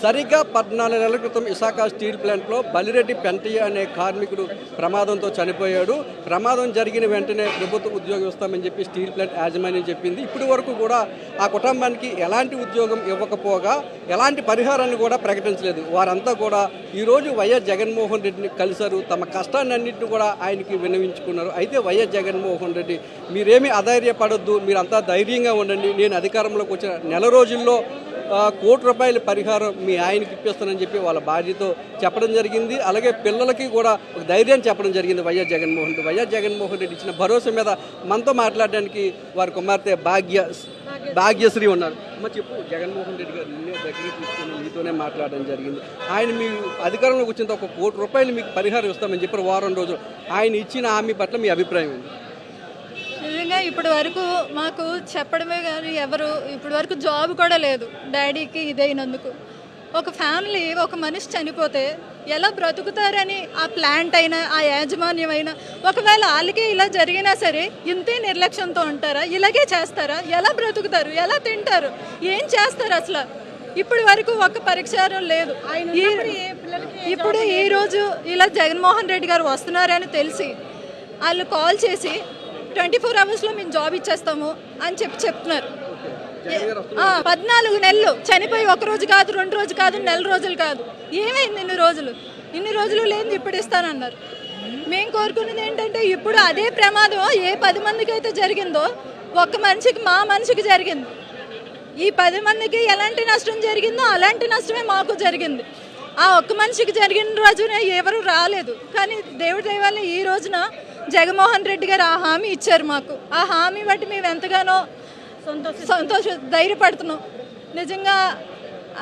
సరిగ్గా 14 నెలల క్రితం విశాఖ స్టీల్ ప్లాంట్లో బలిరెడ్డి పెంటయ్య అనే కార్మికుడు ప్రమాదంతో చనిపోయాడు. ప్రమాదం జరిగిన వెంటనే ప్రభుత్వ ఉద్యోగం ఇస్తామని చెప్పి స్టీల్ ప్లాంట్ యాజమాన్యం చెప్పింది. ఇప్పటి వరకు కూడా ఆ కుటుంబానికి ఎలాంటి ఉద్యోగం ఇవ్వకపోగా ఎలాంటి పరిహారాన్ని కూడా ప్రకటించలేదు. వారంతా కూడా ఈరోజు వైఎస్ జగన్మోహన్ రెడ్డిని కలిశారు. తమ కష్టాన్నింటిని కూడా ఆయనకి విన్నవించుకున్నారు. అయితే వైఎస్ జగన్మోహన్ రెడ్డి మీరేమీ అధైర్యపడొద్దు, మీరంతా ధైర్యంగా ఉండండి, నేను అధికారంలోకి వచ్చిన నెల రోజుల్లో ₹1,00,00,000 పరిహారం మీ ఆయనకి ఇప్పిస్తానని చెప్పి వాళ్ళ భార్యతో చెప్పడం జరిగింది. అలాగే పిల్లలకి కూడా ఒక ధైర్యం చెప్పడం జరిగింది వైఎస్ జగన్మోహన్ రెడ్డి ఇచ్చిన భరోసా మీద మనతో మాట్లాడడానికి వారి కుమార్తె భాగ్యశ్రీ ఉన్నారు. అమ్మ చెప్పు, జగన్మోహన్ రెడ్డి గారు నిన్నే దగ్గరికి తీసుకుని మీతోనే మాట్లాడడం జరిగింది. ఆయన మీ అధికారంలోకి వచ్చిన ₹1,00,00,000 మీకు పరిహారం ఇస్తామని చెప్పారు వారం రోజులు. ఆయన ఇచ్చిన హామీ పట్ల మీ అభిప్రాయం ఏంటి? నిజంగా ఇప్పటి వరకు మాకు చెప్పడమే కానీ ఎవరు ఇప్పటి వరకు జాబ్ కూడా లేదు డాడీకి ఇదైనందుకు. ఒక ఫ్యామిలీ, ఒక మనిషి చనిపోతే ఎలా బ్రతుకుతారని ఆ ప్లాంట్ అయినా ఆ యాజమాన్యం అయినా ఒకవేళ వాళ్ళకే ఇలా జరిగినా సరే ఇంతే నిర్లక్ష్యంతో ఉంటారా? ఇలాగే చేస్తారా? ఎలా బ్రతుకుతారు? ఎలా తింటారు? ఏం చేస్తారు? అసలు ఇప్పటి వరకు ఒక పరిష్కారం లేదు. ఇప్పుడు ఈరోజు ఇలా జగన్మోహన్ రెడ్డి గారు వస్తున్నారని తెలిసి వాళ్ళు కాల్ చేసి 24 అవర్స్లో మేము జాబ్ ఇచ్చేస్తాము అని చెప్తున్నారు. 14 నెలలు చనిపోయి 1 రోజు కాదు, 2 రోజు కాదు, నెల రోజులు కాదు. ఏమైంది ఇన్ని రోజులు లేదు ఇప్పుడు ఇస్తానన్నారు. మేము కోరుకునేది ఏంటంటే ఇప్పుడు అదే ప్రమాదం ఏ 10 మందికి అయితే జరిగిందో ఒక్క మనిషికి, మా మనిషికి జరిగింది. ఈ 10 మందికి ఎలాంటి నష్టం జరిగిందో అలాంటి నష్టమే మాకు జరిగింది. ఆ ఒక్క మనిషికి జరిగిన రోజునే ఎవరు రాలేదు. కానీ దేవుడి దయ వల్ల ఈ రోజున జగన్మోహన్ రెడ్డి గారు ఆ హామీ ఇచ్చారు మాకు. ఆ హామీ బట్టి మేము ఎంతగానో ధైర్యపడుతున్నాం. నిజంగా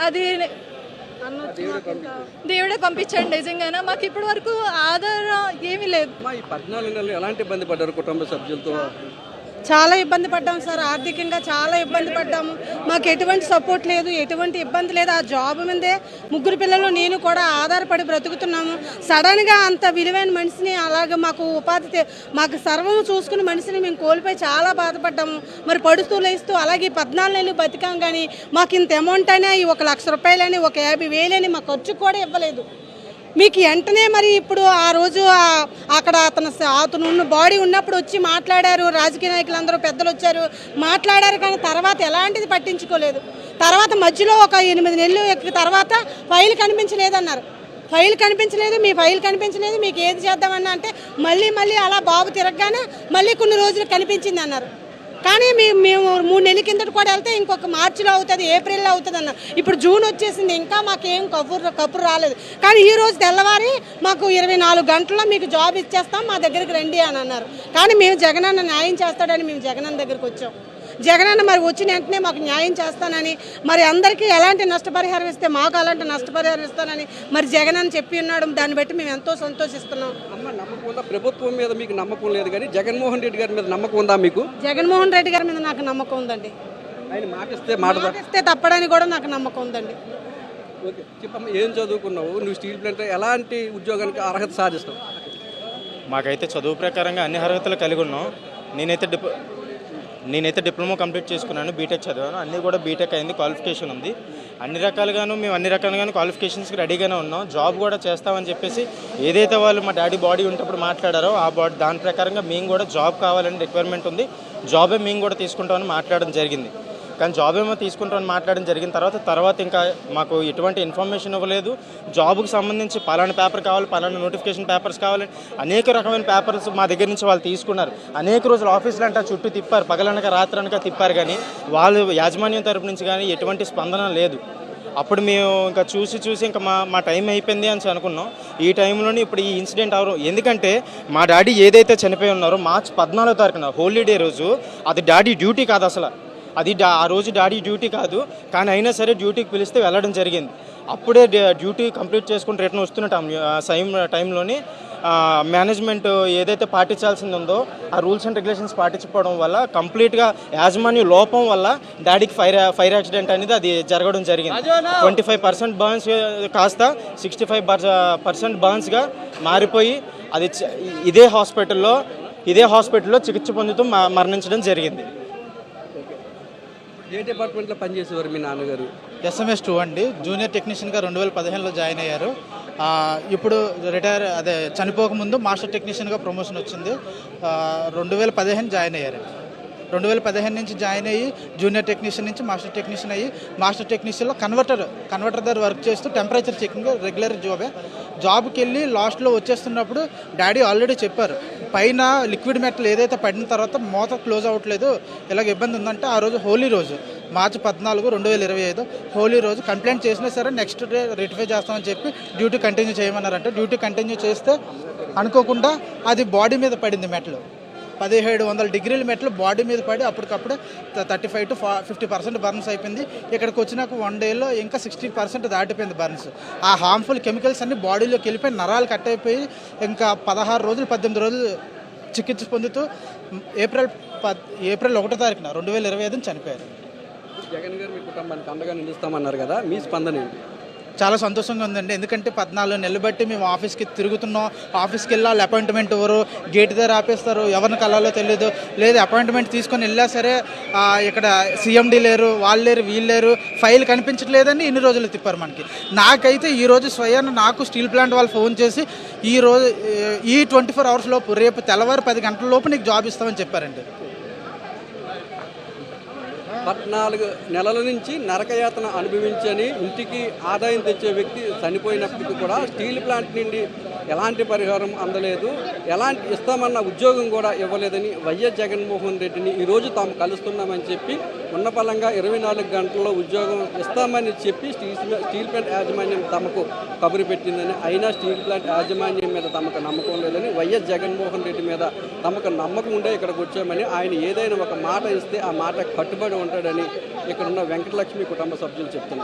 అది దేవుడే పంపించండి. నిజంగానే మాకు ఇప్పటి వరకు ఆధారం ఏమీ లేదు. ఈ 14 నెలలు ఎలాంటి ఇబ్బంది పడ్డారు కుటుంబ సభ్యులతో? చాలా ఇబ్బంది పడ్డాము సార్, ఆర్థికంగా చాలా ఇబ్బంది పడ్డాము. మాకు ఎటువంటి సపోర్ట్ లేదు, ఎటువంటి ఇబ్బంది లేదు. ఆ జాబ్ మీదే 3 పిల్లలు నేను కూడా ఆధారపడి బ్రతుకుతున్నాము. సడన్గా అంత విలువైన మనిషిని అలాగే మాకు ఉపాధి మాకు సర్వం చూసుకుని మనిషిని మేము కోల్పోయి చాలా బాధపడ్డాము. మరి పడుతూ లేస్తూ అలాగే 14 నెలలు బతికాం. కానీ మాకు ఇంత అమౌంట్ అయినా ఈ ₹1,00,000 అని, 50,000 మా ఖర్చు కూడా ఇవ్వలేదు. మీకు వెంటనే మరి ఇప్పుడు ఆ రోజు అక్కడ అతను ఉన్న బాడీ ఉన్నప్పుడు వచ్చి మాట్లాడారు. రాజకీయ నాయకులందరూ పెద్దలు వచ్చారు, మాట్లాడారు. కానీ తర్వాత ఎలాంటిది పట్టించుకోలేదు. తర్వాత మధ్యలో ఒక 8 నెలలు తర్వాత ఫైల్ కనిపించలేదన్నారు. ఫైల్ కనిపించలేదు, మీ ఫైల్ కనిపించలేదు, మీకు ఏది చేద్దామన్నా అంటే మళ్ళీ అలా బాబు తిరగగానే మళ్ళీ కొన్ని రోజులు కనిపించింది అన్నారు. కానీ మేము 3 నెలల కిందట కూడా వెళ్తే ఇంకొక మార్చిలో అవుతుంది, ఏప్రిల్లో అవుతుంది అన్నారు. ఇప్పుడు జూన్ వచ్చేసింది, ఇంకా మాకేం కబురు రాలేదు. కానీ ఈ రోజు తెల్లవారి మాకు 24 గంటల్లో మీకు జాబ్ ఇచ్చేస్తాం, మా దగ్గరికి రండి అని అన్నారు. కానీ మేము జగనన్న న్యాయం చేస్తాడని మేము జగనన్న దగ్గరికి వచ్చాం. జగనన్న మరి వచ్చిన వెంటనే మాకు న్యాయం చేస్తానని, మరి అందరికీ ఎలాంటి నష్టపరిహారం ఇస్తే మాకు అలాంటి నష్టపరిహారం ఇస్తానని మరి జగనన్న చెప్పి ఉన్నాడు. దాన్ని బట్టి మేము ఎంతో సంతోషిస్తున్నాం. అమ్మ, నమ్మకం ఉందా? ప్రభుత్వం మీద మీకు నమ్మకం లేదు కానీ జగన్మోహన్ రెడ్డి గారి మీద నమ్మకం ఉందా మీకు? జగన్మోహన్ రెడ్డి గారి మీద నాకు నమ్మకం ఉందండి. ఆయన మాటిస్తే తప్పడానికి కూడా నాకు నమ్మకం ఉందండి. ఓకే, చెప్పమ్మా, ఏం చదువుకున్నావు నువ్వు? స్టీల్ ప్లాంట్ ఎలాంటి ఉద్యోగానికి అర్హత సాధిస్తావు? మాకైతే చదువు ప్రకారంగా అన్ని అర్హతలు కలిగి ఉన్నాం. నేనైతే డిప్లొమా కంప్లీట్ చేసుకున్నాను, బీటెక్ చదివాను. అన్నీ కూడా బీటెక్ అయింది, క్వాలిఫికేషన్ ఉంది. మేము అన్ని రకాలుగాను క్వాలిఫికేషన్స్కి రెడీగానే ఉన్నాం. జాబ్ కూడా చేస్తామని చెప్పేసి ఏదైతే వాళ్ళు మా డాడీ బాడీ ఉంటప్పుడు మాట్లాడారో ఆ దాని ప్రకారంగా మేము కూడా జాబ్ కావాలని రిక్వైర్మెంట్ ఉంది. జాబే మేము కూడా తీసుకుంటామని మాట్లాడడం జరిగింది. కానీ జాబ్ ఏమో తీసుకుంటామని మాట్లాడడం జరిగిన తర్వాత ఇంకా మాకు ఎటువంటి ఇన్ఫర్మేషన్ ఇవ్వలేదు. జాబ్కి సంబంధించి పలానా పేపర్ కావాలి, పలానా నోటిఫికేషన్ పేపర్స్ కావాలని అనేక రకమైన పేపర్స్ మా దగ్గర నుంచి వాళ్ళు తీసుకున్నారు. అనేక రోజులు ఆఫీసులు అంతా చుట్టూ తిప్పారు, పగలనక రాత్రనక తిప్పారు. కానీ వాళ్ళు యాజమాన్యం తరపు నుంచి కానీ ఎటువంటి స్పందన లేదు. అప్పుడు మేము ఇంకా చూసి ఇంకా మా టైం అయిపోయింది అని అనుకున్నాం. ఈ టైంలోనే ఇప్పుడు ఈ ఇన్సిడెంట్ ఎందుకంటే మా డాడీ ఏదైతే చనిపోయి ఉన్నారో March 14వ తారీఖున హోలీడే రోజు, అది డాడీ డ్యూటీ కాదు అసలు. ఆ రోజు డాడీ డ్యూటీ కాదు. కానీ అయినా సరే డ్యూటీకి పిలిస్తే వెళ్ళడం జరిగింది. అప్పుడే డ్యూటీ కంప్లీట్ చేసుకుని రిటర్న్ వస్తున్న టైంలోని మేనేజ్మెంట్ ఏదైతే పాటించాల్సింది ఉందో ఆ రూల్స్ అండ్ రెగ్యులేషన్స్ పాటించకపోవడం వల్ల కంప్లీట్గా యాజమాన్య లోపం వల్ల డాడీకి ఫైర్ యాక్సిడెంట్ అనేది అది జరగడం జరిగింది. 25% బర్న్స్ కాస్త 65% బర్న్స్గా మారిపోయి అది ఇదే హాస్పిటల్లో చికిత్స పొందుతూ మరణించడం జరిగింది. ఏ డిపార్ట్మెంట్లో పనిచేసేవారు మీ నాన్నగారు? SMS 2 అండి. జూనియర్ టెక్నీషియన్గా 2015లో జాయిన్ అయ్యారు. ఇప్పుడు చనిపోకముందు మాస్టర్ టెక్నీషియన్గా ప్రమోషన్ వచ్చింది. 2015 జాయిన్ అయ్యారండి. 2015 నుంచి జాయిన్ అయ్యి జూనియర్ టెక్నీషియన్ నుంచి మాస్టర్ టెక్నీషియన్ అయ్యి మాస్టర్ టెక్నీషియన్లో కన్వర్టర్ దగ్గర వర్క్ చేస్తూ టెంపరేచర్ చెకింగ్ రెగ్యులర్ జాబ్కి వెళ్ళి లాస్ట్లో వచ్చేస్తున్నప్పుడు డాడీ ఆల్రెడీ చెప్పారు, పైన లిక్విడ్ మెటల్ ఏదైతే పడిన తర్వాత మూత క్లోజ్ అవ్వట్లేదు, ఇలాగ ఇబ్బంది ఉందంటే ఆ రోజు హోలీ రోజు మార్చి 14, 2025 హోలీ రోజు కంప్లైంట్ చేసినా సరే నెక్స్ట్ డే రెటిఫై చేస్తామని చెప్పి డ్యూటీ కంటిన్యూ చేయమన్నారంటే డ్యూటీ కంటిన్యూ చేస్తే అనుకోకుండా అది బాడీ మీద పడింది మెటల్. 1700 డిగ్రీల మెటల్ బాడీ మీద పడి అప్పటికప్పుడే 35 to 50% బర్న్స్ అయిపోయింది. ఇక్కడికి వచ్చినాక 1 డేలో ఇంకా 60% దాటిపోయింది బర్న్స్. ఆ హార్మ్ఫుల్ కెమికల్స్ అన్ని బాడీలోకి వెళ్ళిపోయి నరాలు కట్ అయిపోయి ఇంకా 16 రోజులు 18 రోజులు చికిత్స పొందుతూ ఏప్రిల్ 1వ తారీఖున 2025 చనిపోయారు. జగన్ గారు మీ కుటుంబానికి అండగా నిలుస్తామన్నారు కదా, మీ స్పందన ఏంటి? చాలా సంతోషంగా ఉందండి. ఎందుకంటే 14 నెలలు బట్టి మేము ఆఫీస్కి తిరుగుతున్నాం. ఆఫీస్కి వెళ్ళాలి, అపాయింట్మెంట్ ఎవరు గేట్ దగ్గర ఆపేస్తారు, ఎవరిని కలాలో తెలియదు. లేదు అపాయింట్మెంట్ తీసుకొని వెళ్ళా సరే ఇక్కడ CMD లేరు, వాళ్ళు లేరు, వీళ్ళు లేరు, ఫైల్ కనిపించట్లేదని ఇన్ని రోజులు తిప్పారు మనకి. నాకైతే ఈరోజు స్వయాన్ని నాకు స్టీల్ ప్లాంట్ వాళ్ళు ఫోన్ చేసి ఈరోజు ఈ 24 hours లోపు రేపు తెల్లవారు 10 గంటల లోపు నీకు జాబ్ ఇస్తామని చెప్పారండి. 14 నెలల నుంచి నరకయాతన అనుభవించని ఇంటికి ఆదాయం తెచ్చే వ్యక్తి చనిపోయినప్పటికీ కూడా స్టీల్ ప్లాంట్ నుండి ఎలాంటి పరిహారం అందలేదు, ఎలాంటి ఇస్తామన్న ఉద్యోగం కూడా ఇవ్వలేదని వైఎస్ జగన్మోహన్ రెడ్డిని ఈరోజు తాము కలుస్తున్నామని చెప్పి ఉన్నపలంగా 24 గంటల్లో ఉద్యోగం ఇస్తామని చెప్పి స్టీల్ ప్లాంట్ యాజమాన్యం తమకు కబురు పెట్టిందని, అయినా స్టీల్ ప్లాంట్ యాజమాన్యం మీద తమకు నమ్మకం లేదని, వైఎస్ జగన్మోహన్ రెడ్డి మీద తమకు నమ్మకం ఉండే ఇక్కడికి వచ్చామని, ఆయన ఏదైనా ఒక మాట ఇస్తే ఆ మాట కట్టుబడి ఉంటాడని ఇక్కడున్న వెంకటలక్ష్మి కుటుంబ సభ్యులు చెప్తున్నారు.